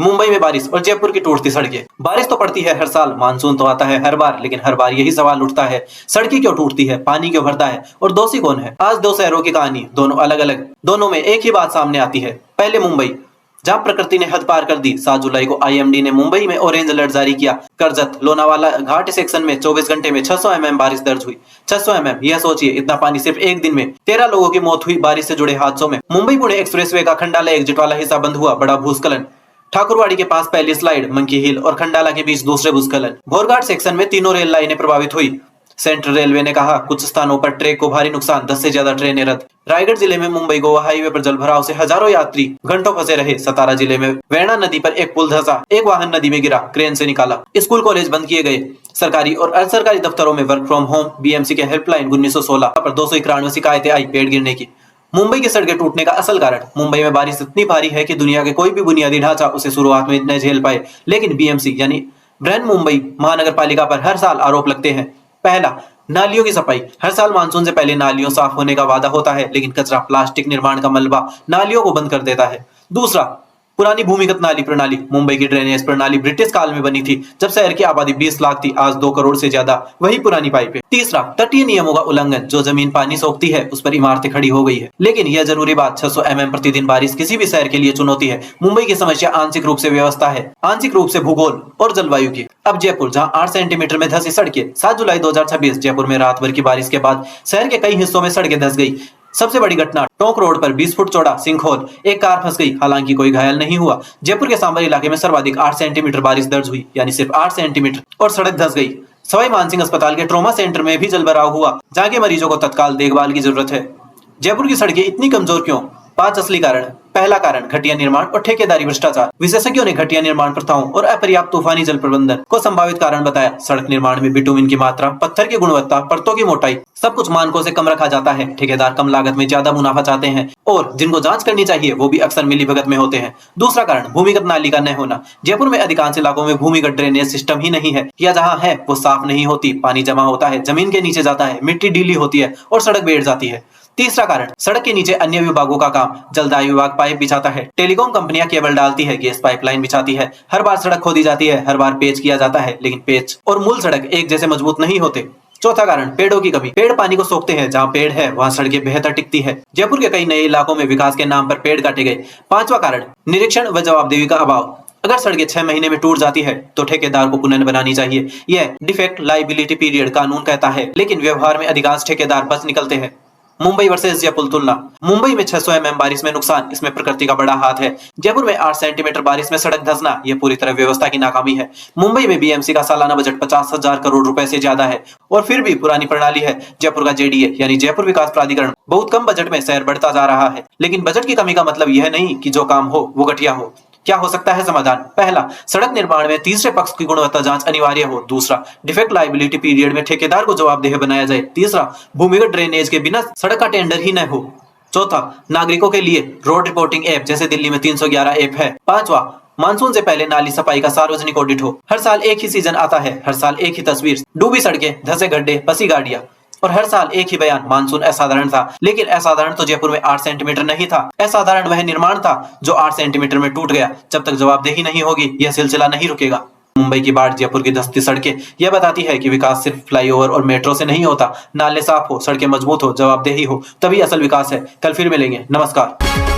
मुंबई में बारिश और जयपुर की टूटती सड़कें। बारिश तो पड़ती है हर साल, मानसून तो आता है हर बार, लेकिन हर बार यही सवाल उठता है, सड़कें क्यों टूटती है, पानी क्यों भरता है और दोषी कौन है। आज दो शहरों की कहानी, दोनों अलग अलग, दोनों में एक ही बात सामने आती है। पहले मुंबई, जहां प्रकृति ने हद पार कर दी। 7 जुलाई को आईएमडी ने मुंबई में ऑरेंज अलर्ट जारी किया। कर्जत लोनावाला घाट सेक्शन में 24 घंटे में 600 mm बारिश दर्ज हुई। 600 mm, यह सोचिए, इतना पानी सिर्फ एक दिन में। 13 लोगों की मौत हुई बारिश से जुड़े हादसों में। मुंबई पुणे एक्सप्रेसवे का खंडाला एग्जिट वाला हिस्सा बंद हुआ, बड़ा भूस्खलन। ठाकुरवाड़ी के पास पहली स्लाइड, मंकी हिल और खंडाला के बीच दूसरे भूस्खलन। भोरघाट सेक्शन में तीनों रेल लाइनें प्रभावित हुई। सेंट्रल रेलवे ने कहा कुछ स्थानों पर ट्रेक को भारी नुकसान, 10 से ज्यादा ट्रेनें रद्द। रायगढ़ जिले में मुंबई गोवा हाईवे पर जलभराव से हजारों यात्री घंटों फंसे रहे। सतारा जिले में वेणा नदी पर एक पुल धंसा, एक वाहन नदी में गिरा, क्रेन से निकाला। स्कूल कॉलेज बंद किए गए। सरकारी और अर्ध सरकारी दफ्तरों में वर्क फ्रॉम होम। बीएमसी के हेल्पलाइन 1916 पर 291 शिकायतें आई पेड़ गिरने की। मुंबई की सड़कें टूटने का असल कारण, मुंबई में बारिश इतनी भारी है कि दुनिया के कोई भी बुनियादी ढांचा उसे शुरुआत में न झेल पाए। लेकिन बीएमसी यानी बृहन मुंबई महानगर पालिका पर हर साल आरोप लगते हैं। पहला, नालियों की सफाई। हर साल मानसून से पहले नालियों साफ होने का वादा होता है, लेकिन कचरा, प्लास्टिक, निर्माण का मलबा नालियों को बंद कर देता है। दूसरा, पुरानी भूमिगत नाली प्रणाली। मुंबई की ड्रेनेज प्रणाली ब्रिटिश काल में बनी थी, जब शहर की आबादी 20 लाख थी, आज 2 करोड़ से ज्यादा, वही पुरानी पाइपें। तीसरा, तटीय नियमों का उल्लंघन। जो जमीन पानी सोखती है उस पर इमारतें खड़ी हो गई है। लेकिन यह जरूरी बात, 600 mm प्रतिदिन बारिश किसी भी शहर के लिए चुनौती है। मुंबई की समस्या आंशिक रूप से व्यवस्था है, आंशिक रूप से भूगोल और जलवायु की। अब जयपुर, जहां 8 सेंटीमीटर में धंसी सड़कें। 7 जुलाई 2026 जयपुर में रात भर की बारिश के बाद शहर के कई हिस्सों में सड़कें धंस गई। सबसे बड़ी घटना, टोंक रोड पर 20 फुट चौड़ा सिंक होल, एक कार फंस गई, हालांकि कोई घायल नहीं हुआ। जयपुर के सांबर इलाके में सर्वाधिक 8 सेंटीमीटर बारिश दर्ज हुई, यानी सिर्फ 8 सेंटीमीटर, और सड़क धंस गई। सवाई मानसिंह अस्पताल के ट्रॉमा सेंटर में भी जलभराव हुआ, जहां के मरीजों को तत्काल देखभाल की जरूरत है। जयपुर की सड़कें इतनी कमजोर क्यों? 5 असली कारण। पहला कारण, घटिया निर्माण और ठेकेदारी भ्रष्टाचार। विशेषज्ञों ने घटिया निर्माण प्रथाओं और अपर्याप्त तूफानी जल प्रबंधन को संभावित कारण बताया। सड़क निर्माण में बिटुमिन की मात्रा, पत्थर की गुणवत्ता, परतों की मोटाई, सब कुछ मानकों से कम रखा जाता है। ठेकेदार कम लागत में ज्यादा मुनाफा चाहते हैं, और जिनको जांच करनी चाहिए वो भी अक्सर मिलीभगत में होते हैं। दूसरा कारण, भूमिगत नाली का न होना। जयपुर में अधिकांश इलाकों में भूमिगत ड्रेनेज सिस्टम ही नहीं है, या जहाँ है वो साफ नहीं होती, पानी जमा होता है, जमीन के नीचे जाता है, मिट्टी ढीली होती है और सड़क बैठ जाती है। तीसरा कारण, सड़क के नीचे अन्य विभागों का काम। जलदाय विभाग पाइप बिछाता है, टेलीकॉम कंपनियां केबल डालती है, गैस पाइपलाइन बिछाती है। हर बार सड़क खोदी जाती है, हर बार पेच किया जाता है, लेकिन पेच और मूल सड़क एक जैसे मजबूत नहीं होते। चौथा कारण, पेड़ों की कमी। पेड़ पानी को सोखते हैं, जहाँ पेड़ है वहाँ सड़कें बेहतर टिकती है। जयपुर के कई नए इलाकों में विकास के नाम पर पेड़ काटे गए। पांचवा कारण, निरीक्षण व जवाबदेही का अभाव। अगर सड़कें 6 महीने में टूट जाती है तो ठेकेदार को पुनः बनानी चाहिए, यह डिफेक्ट लायबिलिटी पीरियड कानून कहता है, लेकिन व्यवहार में अधिकांश ठेकेदार बच निकलते हैं। मुंबई वर्सेस जयपुर तुलना। मुंबई में 600 mm बारिश में नुकसान, इसमें प्रकृति का बड़ा हाथ है। जयपुर में 8 सेंटीमीटर बारिश में सड़क धंसना, यह पूरी तरह व्यवस्था की नाकामी है। मुंबई में बीएमसी का सालाना बजट 50,000 करोड़ रुपए से ज्यादा है, और फिर भी पुरानी प्रणाली है। जयपुर का जेडीए यानी जयपुर विकास प्राधिकरण बहुत कम बजट में शहर बढ़ता जा रहा है। लेकिन बजट की कमी का मतलब यह नहीं कि जो काम हो वो घटिया हो। क्या हो सकता है समाधान? पहला, सड़क निर्माण में तीसरे पक्ष की गुणवत्ता जांच अनिवार्य हो। दूसरा, डिफेक्ट लायबिलिटी पीरियड में ठेकेदार को जवाबदेह बनाया जाए। तीसरा, भूमिगत ड्रेनेज के बिना सड़क का टेंडर ही न हो। चौथा, नागरिकों के लिए रोड रिपोर्टिंग ऐप, जैसे दिल्ली में 311 ऐप है। पांचवा, मानसून से पहले नाली सफाई का सार्वजनिक ऑडिट हो। हर साल एक ही सीजन आता है, हर साल एक ही तस्वीर, डूबी सड़कें, धंसे गड्ढे, फंसी गाड़ियां, और हर साल एक ही बयान, मानसून असाधारण था। लेकिन असाधारण तो जयपुर में 8 सेंटीमीटर नहीं था, असाधारण वह निर्माण था जो 8 सेंटीमीटर में टूट गया। जब तक जवाबदेही नहीं होगी यह सिलसिला नहीं रुकेगा। मुंबई की बाढ़, जयपुर की धंसती सड़कें, यह बताती है कि विकास सिर्फ फ्लाईओवर और मेट्रो से नहीं होता। नाले साफ हो, सड़कें मजबूत हो, जवाबदेही हो, तभी असल विकास है। कल फिर मिलेंगे। नमस्कार।